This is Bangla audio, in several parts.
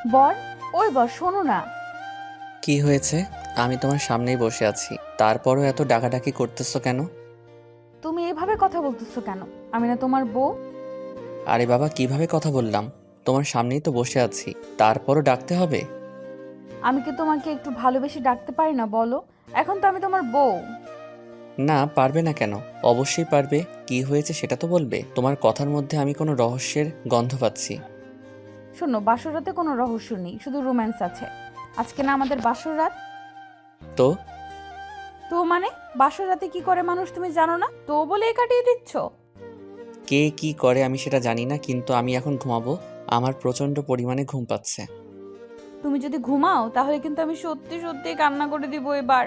বর, ওই বর শোনো না। কি হয়েছে? আমি তোমার সামনেই বসে আছি, তারপরও এত ডাকাডাকি করতেছো কেন? তুমি এভাবে কথা বলতেছো কেন? আমি না তোমার বউ? আরে বাবা, কিভাবে কথা বললাম? তোমার সামনেই তো বসে আছি, তারপরও ডাকতে হবে? আমি কি তোমাকে একটু ভালোবেসে ডাকতে পারি না বলো? এখন তো আমি তোমার বউ। না, পারবে না কেন? অবশ্যই পারবে। কি হয়েছে সেটা তো বলবে। তোমার কথার মধ্যে আমি কোনো রহস্যের গন্ধ পাচ্ছি। শোনো, বাসর রাতে কোনো রহস্য নেই, শুধু রোম্যান্স আছে। আজকে না আমাদের বাসর রাত। তো তো মানে, বাসর রাতে কি করে মানুষ তুমি জানো না? তো বলে কাটিয়ে দিচ্ছ? কে কি করে আমি সেটা জানি না, কিন্তু আমি এখন ঘুমাবো। আমার প্রচন্ড পরিমাণে ঘুম পাচ্ছে। তুমি যদি ঘুমাও তাহলে কিন্তু আমি সত্যি সত্যি কান্না করে দিব এবার।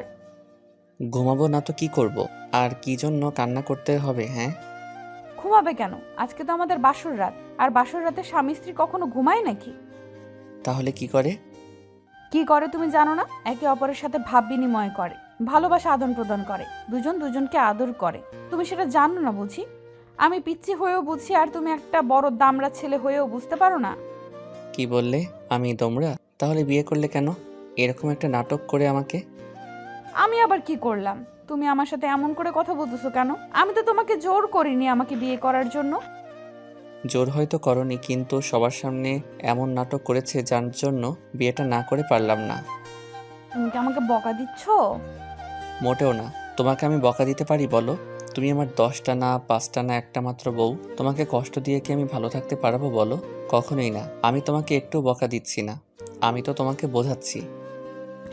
ঘুমাবো না তো কি করব? আর কি জন্য কান্না করতে হবে, হ্যাঁ? ঘুমাবে কেন? আজকে তো আমাদের বাসর রাত। আর বাসর রাতে স্বামী স্ত্রী কখনো ঘুমায় নাকি? তাহলে কি করে? কি করে তুমি জানো না? একে অপরের সাথে ভাব বিনিময় করে, ভালোবাসা আদান প্রদান করে, দুজন দুজনকে আদর করে। তুমি সেটা জানো না বুঝি? আমি পিচ্ছি হয়েও বুঝি, আর তুমি একটা বড় দামড়া ছেলে হয়েও বুঝতে পারো না? কি বললে? আমি তোমরা? তাহলে বিয়ে করলে কেন? এরকম একটা নাটক করে আমাকে? আমি আবার কি করলাম? তুমি আমার সাথে এমন করে কথা বলতেছো কেন? আমি তো তোমাকে জোর করিনি আমাকে বিয়ে করার জন্য। জোর হয়তো করনি, কিন্তু সবার সামনে এমন নাটক করেছে যার জন্য বিয়েটা না করে পারলাম না। তুমি কি আমাকে বকা দিচ্ছ? মোটেও না। তোমাকে আমি বকা দিতে পারি বলো? তুমি আমার 10টা না 5টা না একটা মাত্র বউ। তোমাকে কষ্ট দিয়ে কি আমি ভালো থাকতে পারবো বলো? কখনোই না। আমি তোমাকে একটু বকা দিচ্ছি না, আমি তো তোমাকে বোঝাচ্ছি।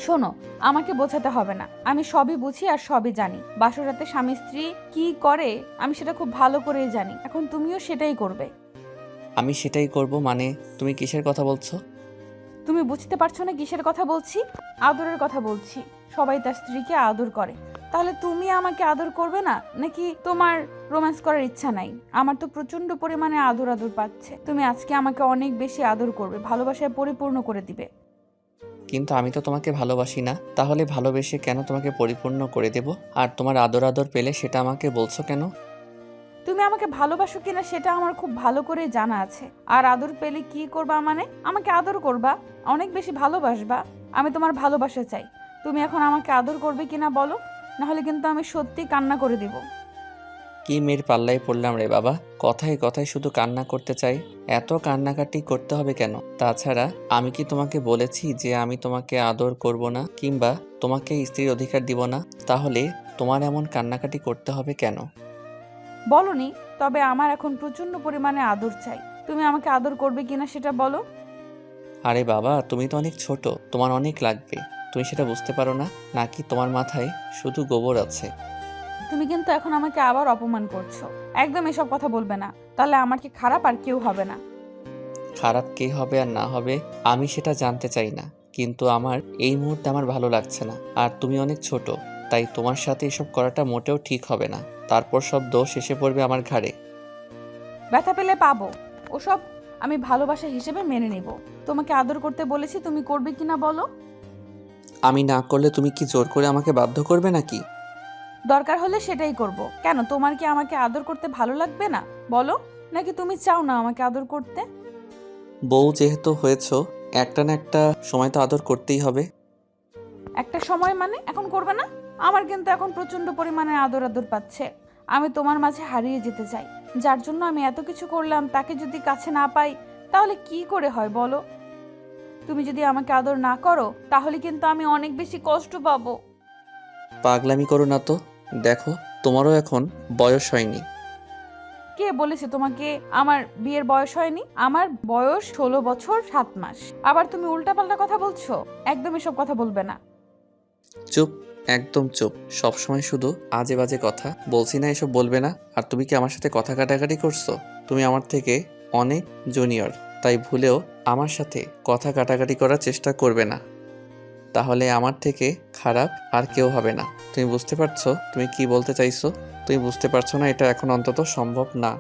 শোনো, আমাকে বোঝাতে হবে না, আমি সবই বুঝি আর সবই জানি। বাসর রাতে স্বামী স্ত্রী কি করে আমি সেটা খুব ভালো করেই জানি। এখন তুমিও সেটাই করবে। আমি সেটাই করব মানে? তুমি কিসের কথা বলছো? তুমি বুঝতে পারছো না কিসের কথা বলছি? আদরের কথা বলছি। সবাই তার স্ত্রীকে আদর করে, তাহলে তুমি আমাকে আদর করবে না নাকি? তোমার রোম্যান্স করার ইচ্ছা নাই? আমার তো প্রচন্ড পরিমাণে আদর আদর পাচ্ছে। তুমি আজকে আমাকে অনেক বেশি আদর করবে, ভালোবাসায় পরিপূর্ণ করে দিবে। কিন্তু আমি তো তোমাকে ভালোবাসি না। তাহলে ভালোবেসে কেন তোমাকে পরিপূর্ণ করে দেব? আর তোমার আদর আদর পেলে সেটা আমাকে বলছো কেন? তুমি আমাকে ভালোবাসো কিনা সেটা আমার খুব ভালো করে জানা আছে। আর আদর পেলে কি করবা মানে? আমাকে আদর করবা, অনেক বেশি ভালোবাসবা। আমি তোমার ভালোবাসা চাই। তুমি এখন আমাকে আদর করবে কিনা বলো, না হলে কিন্তু আমি সত্যি কান্না করে দিব। কি মেয়ের পাল্লায় পড়লাম রে বাবা! কথায় কথায় শুধু কান্না করতে চাই। এত কান্নাকাটি করতে হবে কেন? তাছাড়া আমি কি তোমাকে বলেছি যে আমি তোমাকে আদর করব না কিংবা তোমাকে স্ত্রীর অধিকার দিব না? তাহলে তোমার এমন কান্নাকাটি করতে হবে কেন? বলনি, তবে আমার এখন প্রচন্ড পরিমাণে আদর চাই। তুমি আমাকে আদর করবে কিনা সেটা বলো। আরে বাবা, তুমি তো অনেক ছোট, তোমার অনেক লাগবে। তুমি সেটা বুঝতে পারো না? নাকি তোমার মাথায় শুধু গোবর আছে? তুমি কিন্তু এখন আমাকে আবার অপমান করছো। একদম এসব কথা বলবে না, তাহলে আমার কি খারাপ আর কেউ হবে না। খারাপ কে হবে আর না হবে আমি সেটা জানতে চাই না, কিন্তু আমার এই মুহূর্তে আমার ভালো লাগছে না। আর তুমি অনেক ছোট, তাই তোমার সাথে এসব করাটা মোটেও ঠিক হবে না। তারপর সব দোষ এসে পড়বে আমার ঘাড়ে। ব্যথা পেলে পাবো, ওসব আমি ভালোবাসা হিসেবে মেনে নিব। তোমাকে আদর করতে বলেছি, তুমি করবে কিনা বলো। আমি না করলে তুমি কি জোর করে আমাকে বাধ্য করবে নাকি? দরকার হলে সেটাই করব। কেন, তোমার কি আমাকে আদর করতে ভালো লাগবে না বলো? নাকি তুমি চাও না আমাকে আদর করতে? বউ যেহেতু হয়েছো, একটা না একটা সময় তো আদর করতেই হবে। একটা সময় মানে এখন করবে না? আমার কিন্তু এখন প্রচন্ড পরিমাণে আদর আদর পাচ্ছে। আমি তোমার মাঝে হারিয়ে যেতে চাই। যার জন্য আমি এত কিছু করলাম, তাকে যদি কাছে না পাই তাহলে কি করে হয় বলো? তুমি যদি আমাকে আদর না করো তাহলে কিন্তু আমি অনেক বেশি কষ্ট পাবো। পাগলামি করো না তো। দেখো, তোমারও এখন বয়স হয়নি। কে বলেছে তোমাকে আমার বিয়ের বয়স হয়নি? আমার বয়স 16 বছর 7 মাস। আবার তুমি উল্টাপাল্টা কথা বলছো। একদম এসব কথা বলবে না। চুপ, একদম চুপ। সব সময় শুধু আজে বাজে কথা বলছি না, এসব বলবে না। আর তুমি কি আমার সাথে কথা কাটাকাটি করছো? তুমি আমার থেকে অনেক জুনিয়র, তাই ভুলেও আমার সাথে কথা কাটাকাটি করার চেষ্টা করবে না। তাহলে আমার থেকে খারাপ আর কেউ হবে না। তুমি বুঝতে পারছো তুমি কি বলতে চাইছো? তুমি বুঝতে পারছো না, এটা এখন অন্তত সম্ভব না।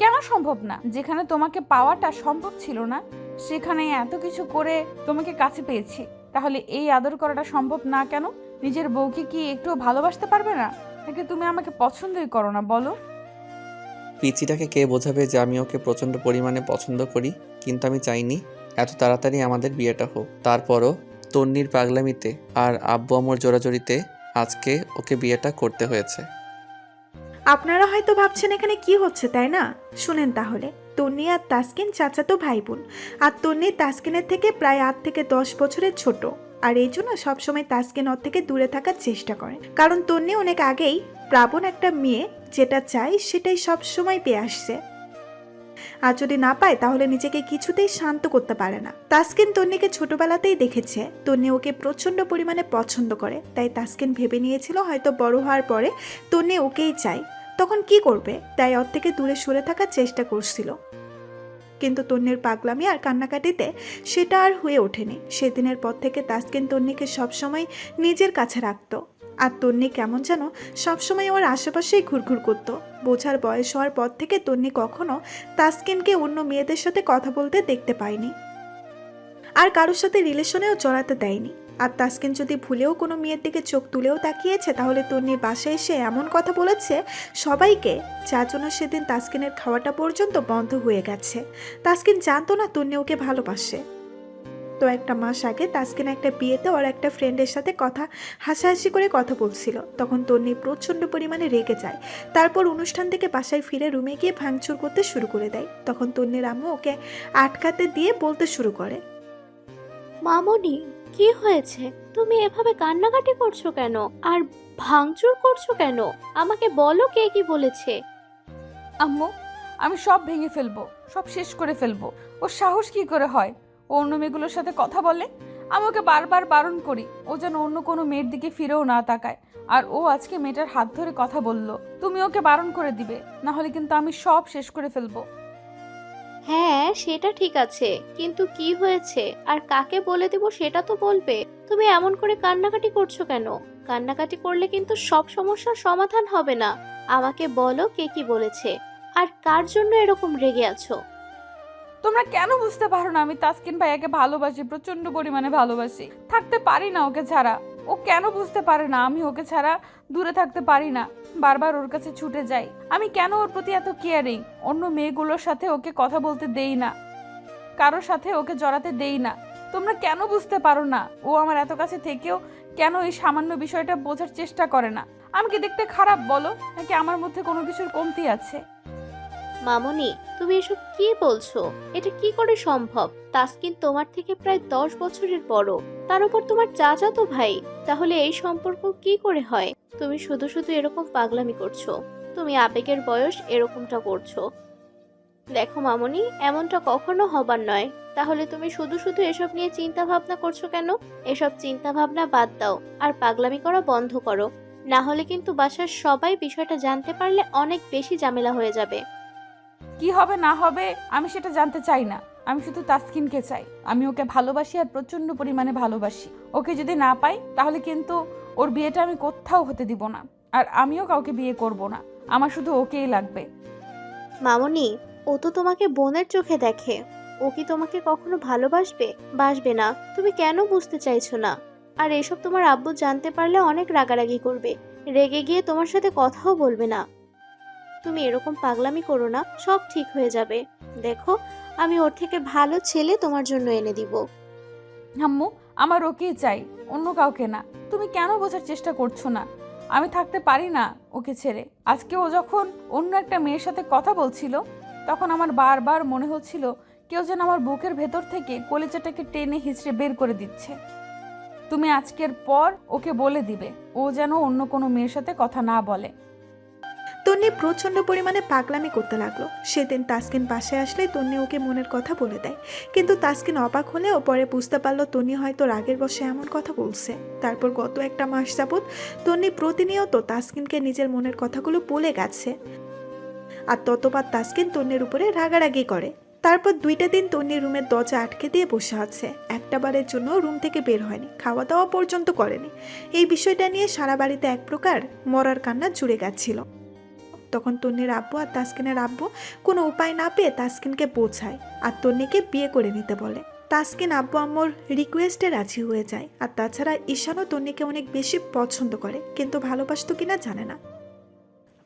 কেন সম্ভব না? যেখানে তোমাকে পাওয়াটা সম্ভব ছিল না সেখানে এত কিছু করে তোমাকে কাছে পেয়েছি। তাহলে এই আদর করাটা সম্ভব না কেন? নিজের বউকে কি একটু ভালোবাসতে পারবে না? নাকি তুমি আমাকে পছন্দই করো না বলো? পিচিটাকে কে বোঝাবে যে আমি ওকে প্রচণ্ড পরিমাণে পছন্দ করি? কিন্তু আমি চাইনি এত তাড়াতাড়ি আমাদের বিয়েটা হোক। তারপরও তন্নির পাগলামিতে আর আব্বু আম্মুর জোরাজোরিতে আজকে ওকে বিয়েটা করতে হয়েছে। আপনারা হয়তো ভাবছেন এখানে কি হচ্ছে, তাই না? শুনেন তাহলে। তন্নি আর তাসকিন চাচাতো ভাই বোন। আর তন্নি তাসকিনের থেকে প্রায় 8 থেকে 10 বছরের ছোট। আর এই জন্য সবসময় তাসকিন ওর থেকে দূরে থাকার চেষ্টা করে, কারণ তন্নি অনেক আগেই প্রাবণ একটা মেয়ে যেটা চায় সেটাই সবসময় পেয়ে আসছে। আর যদি না পায় তাহলে নিজেকে কিছুতেই শান্ত করতে পারে না। তাসকিন তন্নিকে ছোটবেলাতেই দেখেছে তন্নি ওকে প্রচন্ড পরিমাণে পছন্দ করে, তাই তাসকিন ভেবে নিয়েছিল হয়তো বড় হওয়ার পরে তন্নি ওকেই চায়। তখন কি করবে, তাই ওর থেকে দূরে সরে থাকার চেষ্টা করছিল। কিন্তু তন্নির পাগলামি আর কান্নাকাটিতে সেটা আর হয়ে ওঠেনি। সেদিনের পর থেকে তাসকিন তন্নিকে সবসময় নিজের কাছে রাখতো। আর তন্নি কেমন যেন সবসময় ওর আশেপাশেই ঘুরঘুর করত। বোঝার বয়স হওয়ার পর থেকে তন্নি কখনো তাসকিনকে অন্য মেয়েদের সাথে কথা বলতে দেখতে পায়নি, আর কারোর সাথে রিলেশনেও জড়াতে দেয়নি। আর তাসকিন যদি ভুলেও কোনো মেয়ের দিকে চোখ তুলেও তাকিয়েছে তাহলে তন্নির বাসায় এসে এমন কথা বলেছে সবাইকে, যার জন্য সেদিন তাসকিনের খাওয়াটা পর্যন্ত বন্ধ হয়ে গেছে। তাসকিন জানতো না তন্নি ওকে ভালোবাসে। তো একটা মাস আগে তাসকিন একটা বিয়েতে ওর একটা ফ্রেন্ডের সাথে হাসাহাসি করে কথা বলছিল। তখন তন্নি প্রচণ্ড পরিমাণে রেগে যায়। তারপর অনুষ্ঠান থেকে বাসায় ফিরে রুমে গিয়ে ভাঙচুর করতে শুরু করে দেয়। তখন তন্নির আম্মু ওকে আটকাতে দিয়ে বলতে শুরু করে, মামনি, কি হয়েছে? তুমি এভাবে কান্নাকাটি করছো কেন? আর ভাঙচুর করছো কেন? আমাকে বলো, কে কি বলেছে? আম্মু, আমি সব ভেঙে ফেলবো, সব শেষ করে ফেলবো। ওর সাহস কি করে হয় ও অন্য মেয়েগুলোর সাথে কথা বলে? আমি ওকে বারবার বারণ করি ও যেন অন্য কোনো মেয়ের দিকে ফিরেও না তাকায়। আর ও আজকে মেয়েটার হাত ধরে কথা বললো। তুমি ওকে বারণ করে দিবে, না হলে কিন্তু আমি সব শেষ করে ফেলবো। হ্যাঁ, সেটা ঠিক আছে, কিন্তু কি হয়েছে আর কাকে বলে দিব সেটা তো বলবে। তুমি এমন করে কান্নাকাটি করছো কেন? কান্নাকাটি করলে কিন্তু সব সমস্যার সমাধান হবে না। আমাকে বলো, কে কি বলেছে আর কার জন্য এরকম রেগে আছো? তোমরা কেন বুঝতে পারো না আমি তাসকিন ভাইয়াকে ভালোবাসি, প্রচন্ড পরিমাণে ভালোবাসি, থাকতে পারি না ওকে ছাড়া। ও কেন বুঝতে পারে না আমি ওকে ছাড়া দূরে থাকতে পারি না, বারবার ওর কাছে ছুটে যাই। আমি কেন ওর প্রতি এত কেয়ারিং, অন্য মেয়েগুলোর সাথে ওকে কথা বলতে দেই না, কারোর সাথে ওকে জড়াতে দেই না। তোমরা কেন বুঝতে পারো না ও আমার এত কাছে থেকেও কেন এই সামান্য বিষয়টা বোঝার চেষ্টা করে না? আমি কি দেখতে খারাপ বলো, নাকি আমার মধ্যে কোনো কিছুর কমতি আছে? মামনি, তুমি এসব কি বলছো? এটা কি করে সম্ভব? তাসকিন তোমার থেকে প্রায় 10 বছরের বড়, তার উপর তোমার চাচাতো ভাই। তাহলে এই সম্পর্ক কি করে হয়? তুমি শুধু শুধু এরকম পাগলামি করছো। তুমি আবেগের বয়স এরকমটা করছো। দেখো মামনি, এমনটা কখনো হবার নয়। তাহলে তুমি শুধু শুধু এসব নিয়ে চিন্তা ভাবনা করছো কেন? এসব চিন্তা ভাবনা বাদ দাও আর পাগলামি করা বন্ধ করো। না হলে কিন্তু বাসার সবাই বিষয়টা জানতে পারলে অনেক বেশি ঝামেলা হয়ে যাবে। কি হবে না হবে আমি সেটা জানতে চাই না। আমি শুধু তাসকিনকে চাই। আমি ওকে ভালোবাসি, আর প্রচন্ড পরিমাণে ভালোবাসি। ওকে যদি না পাই তাহলে কিন্তু ওর বিয়েটা আমি কোথাও হতে দিব না, আর আমিও কাউকে বিয়ে করব না। আমার শুধু ওকেই লাগবে। মামনি, ও তো তোমাকে বোনের চোখে দেখে। ও কি তোমাকে কখনো ভালোবাসবে? বাসবে না। তুমি কেন বুঝতে চাইছো না? আর এসব তোমার আব্বু জানতে পারলে অনেক রাগারাগি করবে, রেগে গিয়ে তোমার সাথে কথাও বলবে না। তুমি এরকম পাগলামি করো না, সব ঠিক হয়ে যাবে। দেখো, আমি ওর থেকে ভালো ছেলে তোমার জন্য এনে দিব। আম্মু, আমার ওকেই চাই, অন্য কাউকে না। তুমি কেন বোঝার চেষ্টা করছো না? আমি থাকতে পারি না ওকে ছেড়ে। আজকে ও যখন অন্য একটা মেয়ের সাথে কথা বলছিল তখন আমার বারবার মনে হচ্ছিল কেউ যেন আমার বুকের ভেতর থেকে কলিজাটাকে টেনে হিঁচড়ে বের করে দিচ্ছে। তুমি আজকের পর ওকে বলে দিবে ও যেন অন্য কোনো মেয়ের সাথে কথা না বলে। তন্নি প্রচণ্ড পরিমাণে পাগলামি করতে লাগলো। সেদিন তাসকিন বাসায় আসলে তন্নি ওকে মনের কথা বলে দেয়। কিন্তু তাসকিন অবাক হলেও পরে বুঝতে পারলো তন্নি হয়তো রাগের বশে এমন কথা বলছে। তারপর গত একটা মাস যাবৎ তন্নি প্রতিনিয়ত তাসকিনকে নিজের মনের কথাগুলো বলে গেছে। আর ততবার তাসকিন তন্নির উপরে রাগারাগি করে। তারপর 2টা দিন তন্নি রুমের দরজা আটকে দিয়ে বসে আছে। একটা বারের জন্য রুম থেকে বের হয়নি, খাওয়া দাওয়া পর্যন্ত করেনি। এই বিষয়টা নিয়ে সারা বাড়িতে এক প্রকার মরার কান্না জুড়ে গেছিল। তখন তন্নির আব্বু আর তাসকিনের আব্বু কোনো উপায় না পেয়ে তাসকিনকে বোঝায় আর তন্নিকে বিয়ে করে নিতে বলে। তাসকিন আব্বু আম্মুর রিকোয়েস্টে রাজি হয়ে যায়। আর তাছাড়া ঈশানও তন্নিকে অনেক বেশি পছন্দ করে, কিন্তু ভালোবাসতো কিনা জানে না।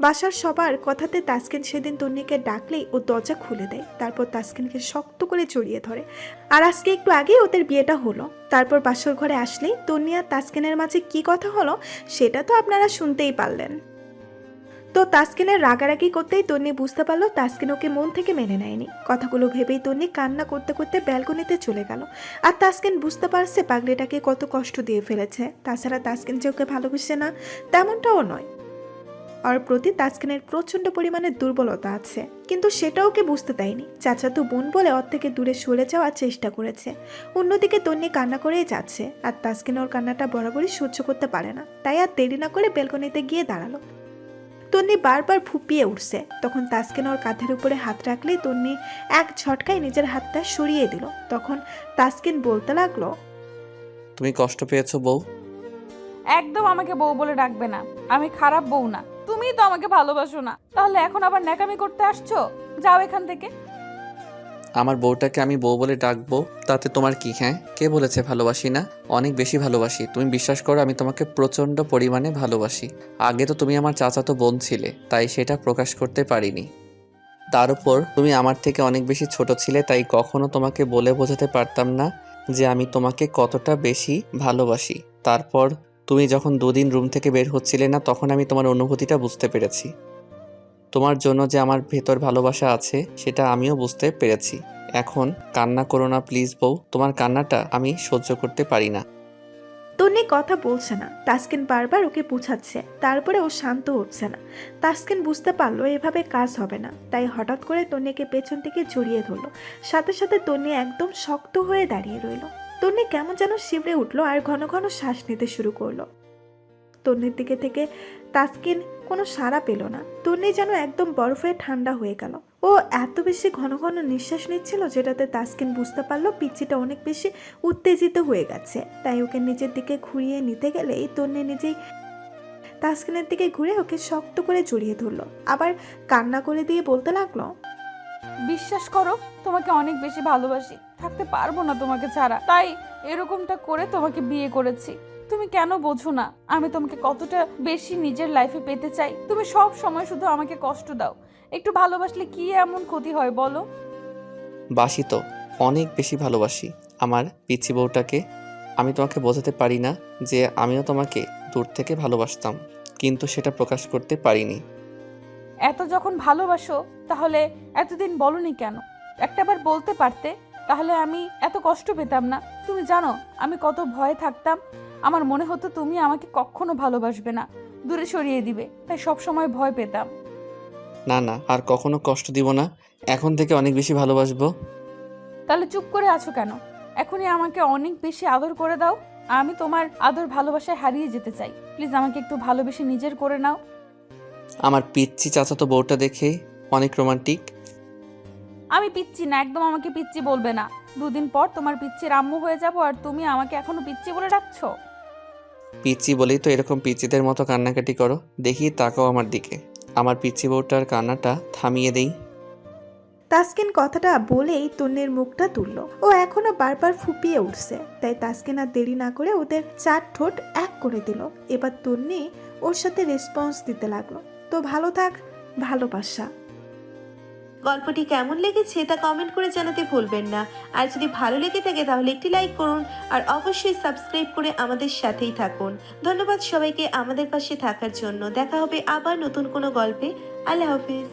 বাসার সবার কথাতে তাসকিন সেদিন তন্নিকে ডাকলেই ও দরজা খুলে দেয়, তারপর তাসকিনকে শক্ত করে জড়িয়ে ধরে। আর আজকে একটু আগেই ওদের বিয়েটা হলো। তারপর বাসর ঘরে আসলেই তন্নি আর তাসকিনের মাঝে কি কথা হলো সেটা তো আপনারা শুনতেই পারলেন। তো তাসকিনের রাগারাগি করতেই তন্নি বুঝতে পারলো তাসকিন ওকে মন থেকে মেনে নেয়নি। কথাগুলো ভেবেই তন্নি কান্না করতে করতে ব্যালকনিতে চলে গেল। আর তাসকিন বুঝতে পারছে পাগলিটাকে কত কষ্ট দিয়ে ফেলেছে। তাছাড়া তাসকিন যে ওকে ভালোবাসে না তেমনটাও নয়, ওর প্রতি তাসকিনের প্রচন্ড পরিমাণে দুর্বলতা আছে, কিন্তু সেটা ওকে বুঝতে দেয়নি। চাচাতো বোন বলে ওর থেকে দূরে সরে যাওয়ার চেষ্টা করেছে। অন্যদিকে তন্নি কান্না করেই যাচ্ছে, আর তাসকিন ওর কান্নাটা বরাবরই সহ্য করতে পারে না, তাই আর দেরি না করে ব্যালকনিতে গিয়ে দাঁড়ালো। তন্নি বারবার ফুপিয়ে উঠছে, তখন তাসকিন ওর কাঁধের উপরে হাত রাখলেই তন্নি এক ঝটকায় নিজের হাতটা সরিয়ে দিল। তখন তাসকিন বলতে লাগলো, তুমি কষ্ট পেয়েছো বউ? একদম আমাকে বউ বলে ডাকবে না, আমি খারাপ বউ না, তুমিই তো আমাকে ভালোবাসো না, তাহলে এখন আবার ন্যাকামি করতে আসছো? যাও এখান থেকে। আমার বউটাকে আমি বউ বলে ডাকবো তাতে তোমার কি? হ্যাঁ, কে বলেছে ভালোবাসি না? অনেক বেশি ভালোবাসি। তুমি বিশ্বাস করো, আমি তোমাকে প্রচণ্ড পরিমাণে ভালোবাসি। আগে তো তুমি আমার চাচাতো বোন ছিলে, তাই সেটা প্রকাশ করতে পারিনি। তার উপর তুমি আমার থেকে অনেক বেশি ছোট ছিলে, তাই কখনো তোমাকে বলে বোঝাতে পারতাম না যে আমি তোমাকে কতটা বেশি ভালোবাসি। তারপর তুমি যখন 2 দিন রুম থেকে বের হচ্ছিলে না, তখন আমি তোমার অনুভূতিটা বুঝতে পেরেছি। তোমার জন্য যে আমার ভেতর ভালোবাসা আছে সেটা আমিও বুঝতে পেরেছি। এখন কান্না করো না প্লিজ বউ, তোমার কান্নাটা আমি সহ্য করতে পারি না। তন্নি কথা বলছে না। তাসকিন বারবার ওকে বুঝাচ্ছে, তারপরে ও শান্ত হচ্ছে না। তাসকিন বুঝতে পারলো এভাবে কাজ হবে না, তাই হঠাৎ করে তন্নিকে পেছন থেকে জড়িয়ে ধরলো। সাথে সাথে তন্নি একদম শক্ত হয়ে দাঁড়িয়ে রইল। তন্নি কেমন যেন শিবরে উঠলো আর ঘন ঘন শ্বাস নিতে শুরু করলো। তন্নির দিকে থেকে তাসকিন কোনো সাড়া পেল না। তন্নি যেন একদম বরফে ঠান্ডা হয়ে গেল। ও এত বেশি ঘন ঘন নিঃশ্বাস নিচ্ছিল যেটাতে তাসকিন বুঝতে পারলো পিচ্চিটা অনেক বেশি উত্তেজিত হয়ে গেছে। তাই ওকে নিজের দিকে ঘুরিয়ে নিতে গেলেই তন্নি নিজেই তাসকিনের দিকে ঘুরে ওকে শক্ত করে জড়িয়ে ধরলো, আবার কান্না করে দিয়ে বলতে লাগলো, বিশ্বাস করো, তোমাকে অনেক বেশি ভালোবাসি, থাকতে পারবো না তোমাকে ছাড়া, তাই এরকমটা করে তোমাকে বিয়ে করেছি। তুমি কেন বোঝো না আমি তোমাকে কতটা বেশি নিজের লাইফে পেতে চাই? তুমি সব সময় শুধু আমাকে কষ্ট দাও। একটু ভালোবাসলে কি এমন ক্ষতি হয় বলো? বাসি তো, অনেক বেশি ভালোবাসি আমার পিচ্চি বউটাকে। আমি তোমাকে বোঝাতে পারি না যে আমিও তোমাকে দূর থেকে ভালোবাসতাম, কিন্তু সেটা প্রকাশ করতে পারিনি। এত যখন ভালোবাসো তাহলে এতদিন বলনি কেন? একটাবার বলতে পারতে, তাহলে আমি এত কষ্ট পেতাম না। তুমি জানো আমি কত ভয়ে থাকতাম। আমার মনে হতো তুমি আমাকে কখনো ভালোবাসবে না, দূরে সরিয়ে দিবে, তাই সব সময় ভয় পেতাম। না না, আর কখনো কষ্ট দিব না, এখন থেকে অনেক বেশি ভালোবাসবো। তাহলে চুপ করে আছো কেন? এখনই আমাকে অনেক বেশি আদর করে দাও। আমি তোমার আদর ভালোবাসায় হারিয়ে যেতে চাই। প্লিজ আমাকে একটু ভালোবেসে নিজের করে নাও। আমার পিচ্চি চাচাতো বউটা দেখে অনেক রোমান্টিক। আমি পিচ্ছি না, একদম আমাকে পিচ্ছি বলবে না। 2 দিন পর তোমার পিচ্চির আম্মু হয়ে যাব, আর তুমি আমাকে এখনো পিচ্ছি বলে ডাকছো? পিচ্চি বলেই তো এরকম পিচ্চিদের মতো কান্নাকাটি করো। দেখি তাকাও আমার দিকে, আমার পিচ্চি বউটার কান্নাটা থামিয়ে দেই। তাসকিন কথাটা বলেই তন্নির মুখটা তুললো। ও এখনো বারবার ফুপিয়ে উঠছে, তাই তাসকিন আর দেরি না করে ওদের 4 ঠোঁট এক করে দিল। এবার তন্নি ওর সাথে রেসপন্স দিতে লাগলো, তো ভালো থাক ভালোবাসা। গল্পটি কেমন লেগেছে তা কমেন্ট করে জানাতে ভুলবেন না। আর যদি ভালো লেগে থাকে তাহলে একটি লাইক করুন, আর অবশ্যই সাবস্ক্রাইব করে আমাদের সাথেই থাকুন। ধন্যবাদ সবাইকে আমাদের পাশে থাকার জন্য। দেখা হবে আবার নতুন কোনো গল্পে। আল্লাহ হাফিজ।